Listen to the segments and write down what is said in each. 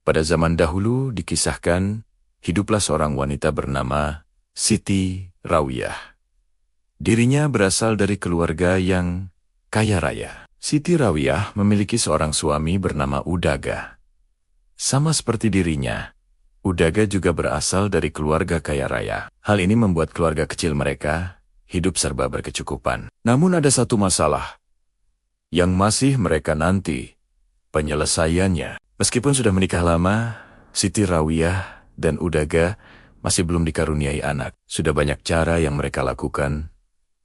Pada zaman dahulu dikisahkan, hiduplah seorang wanita bernama Siti Rawiyah. Dirinya berasal dari keluarga yang kaya raya. Siti Rawiyah memiliki seorang suami bernama Udaga. Sama seperti dirinya, Udaga juga berasal dari keluarga kaya raya. Hal ini membuat keluarga kecil mereka hidup serba berkecukupan. Namun ada satu masalah yang masih mereka nanti penyelesaiannya. Meskipun sudah menikah lama, Siti Rawiyah dan Udaga masih belum dikaruniai anak. Sudah banyak cara yang mereka lakukan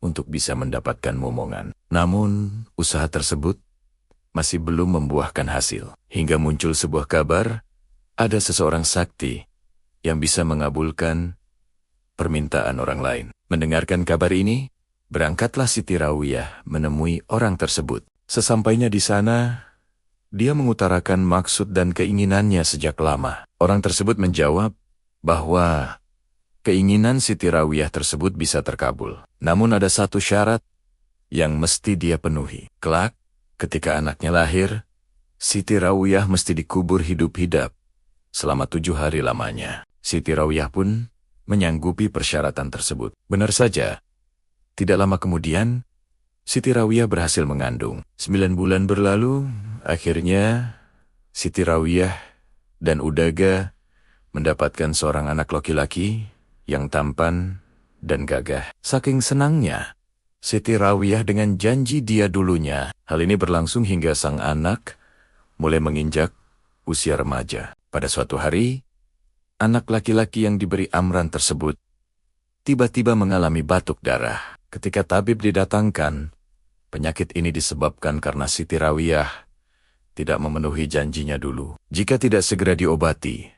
untuk bisa mendapatkan momongan. Namun, usaha tersebut masih belum membuahkan hasil. Hingga muncul sebuah kabar, ada seseorang sakti yang bisa mengabulkan permintaan orang lain. Mendengarkan kabar ini, berangkatlah Siti Rawiyah menemui orang tersebut. Sesampainya di sana, dia mengutarakan maksud dan keinginannya sejak lama. Orang tersebut menjawab bahwa keinginan Siti Rawiyah tersebut bisa terkabul. Namun ada satu syarat yang mesti dia penuhi. Kelak, ketika anaknya lahir, Siti Rawiyah mesti dikubur hidup-hidup selama 7 hari lamanya. Siti Rawiyah pun menyanggupi persyaratan tersebut. Benar saja, tidak lama kemudian, Siti Rawiyah berhasil mengandung. 9 bulan berlalu, akhirnya Siti Rawiyah dan Udaga mendapatkan seorang anak laki-laki yang tampan dan gagah. Saking senangnya, Siti Rawiyah dengan janji dia dulunya. Hal ini berlangsung hingga sang anak mulai menginjak usia remaja. Pada suatu hari, anak laki-laki yang diberi Amran tersebut tiba-tiba mengalami batuk darah. Ketika tabib didatangkan, penyakit ini disebabkan karena Siti Rawiyah tidak memenuhi janjinya dulu. Jika tidak segera diobati,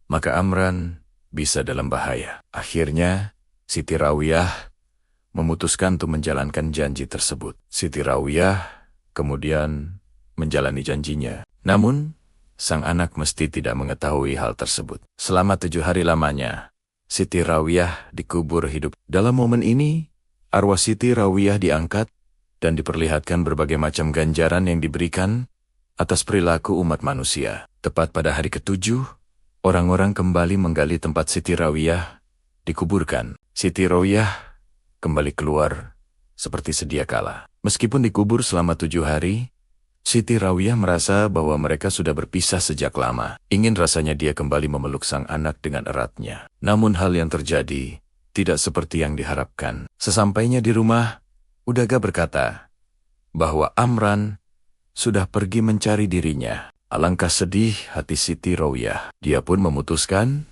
maka Amran bisa dalam bahaya. Akhirnya, Siti Rawiyah memutuskan untuk menjalankan janji tersebut. Siti Rawiyah kemudian menjalani janjinya. Namun, sang anak mesti tidak mengetahui hal tersebut. Selama 7 hari lamanya, Siti Rawiyah dikubur hidup. Dalam momen ini, arwah Siti Rawiyah diangkat dan diperlihatkan berbagai macam ganjaran yang diberikan atas perilaku umat manusia. Tepat pada hari ke-7, orang-orang kembali menggali tempat Siti Rawiyah dikuburkan. Siti Rawiyah kembali keluar seperti sedia kala. Meskipun dikubur selama 7 hari, Siti Rawiyah merasa bahwa mereka sudah berpisah sejak lama. Ingin rasanya dia kembali memeluk sang anak dengan eratnya. Namun hal yang terjadi tidak seperti yang diharapkan. Sesampainya di rumah, Udaga berkata bahwa Amran sudah pergi mencari dirinya. Alangkah sedih hati Siti Rawiyah. Dia pun memutuskan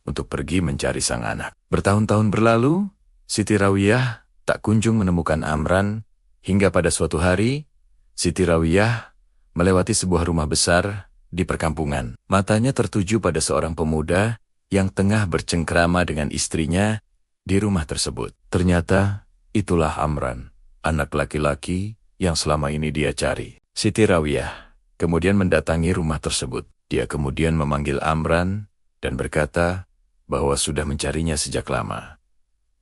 untuk pergi mencari sang anak. Bertahun-tahun berlalu, Siti Rawiyah tak kunjung menemukan Amran, hingga pada suatu hari, Siti Rawiyah melewati sebuah rumah besar di perkampungan. Matanya tertuju pada seorang pemuda yang tengah bercengkrama dengan istrinya di rumah tersebut. Ternyata itulah Amran, anak laki-laki yang selama ini dia cari. Siti Rawiyah kemudian mendatangi rumah tersebut. Dia kemudian memanggil Amran dan berkata bahwa sudah mencarinya sejak lama.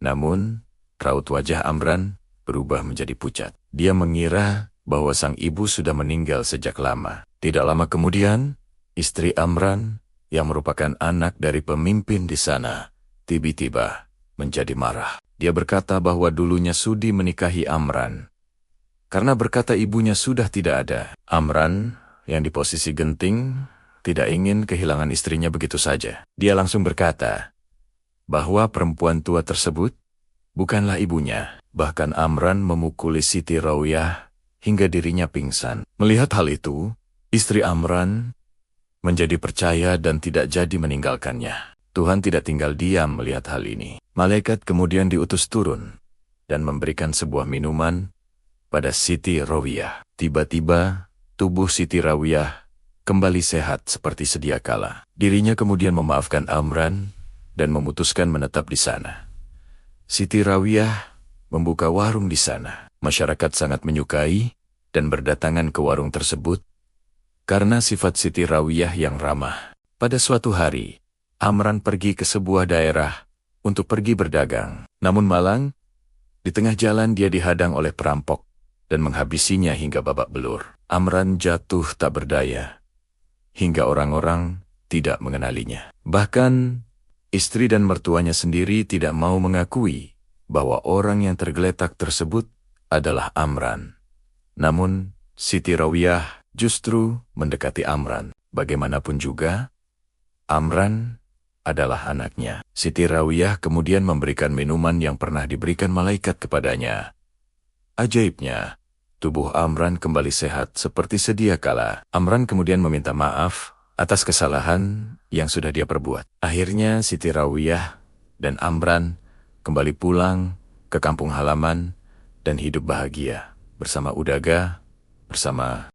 Namun, raut wajah Amran berubah menjadi pucat. Dia mengira bahwa sang ibu sudah meninggal sejak lama. Tidak lama kemudian, istri Amran, yang merupakan anak dari pemimpin di sana, tiba-tiba menjadi marah. Dia berkata bahwa dulunya sudi menikahi Amran. Karena berkata ibunya sudah tidak ada. Amran, yang di posisi genting, tidak ingin kehilangan istrinya begitu saja. Dia langsung berkata bahwa perempuan tua tersebut bukanlah ibunya. Bahkan Amran memukuli Siti Rawiyah hingga dirinya pingsan. Melihat hal itu, istri Amran menjadi percaya dan tidak jadi meninggalkannya. Tuhan tidak tinggal diam melihat hal ini. Malaikat kemudian diutus turun dan memberikan sebuah minuman pada Siti Rawiyah. Tiba-tiba, tubuh Siti Rawiyah kembali sehat seperti sedia kala. Dirinya kemudian memaafkan Amran dan memutuskan menetap di sana. Siti Rawiyah membuka warung di sana. Masyarakat sangat menyukai dan berdatangan ke warung tersebut karena sifat Siti Rawiyah yang ramah. Pada suatu hari, Amran pergi ke sebuah daerah untuk pergi berdagang. Namun malang, di tengah jalan dia dihadang oleh perampok dan menghabisinya hingga babak belur. Amran jatuh tak berdaya, hingga orang-orang tidak mengenalinya. Bahkan, istri dan mertuanya sendiri tidak mau mengakui bahwa orang yang tergeletak tersebut adalah Amran. Namun, Siti Rawiyah justru mendekati Amran. Bagaimanapun juga, Amran adalah anaknya. Siti Rawiyah kemudian memberikan minuman yang pernah diberikan malaikat kepadanya. Ajaibnya, tubuh Amran kembali sehat seperti sedia kala. Amran kemudian meminta maaf atas kesalahan yang sudah dia perbuat. Akhirnya Siti Rawiyah dan Amran kembali pulang ke kampung halaman dan hidup bahagia bersama Udaga, bersama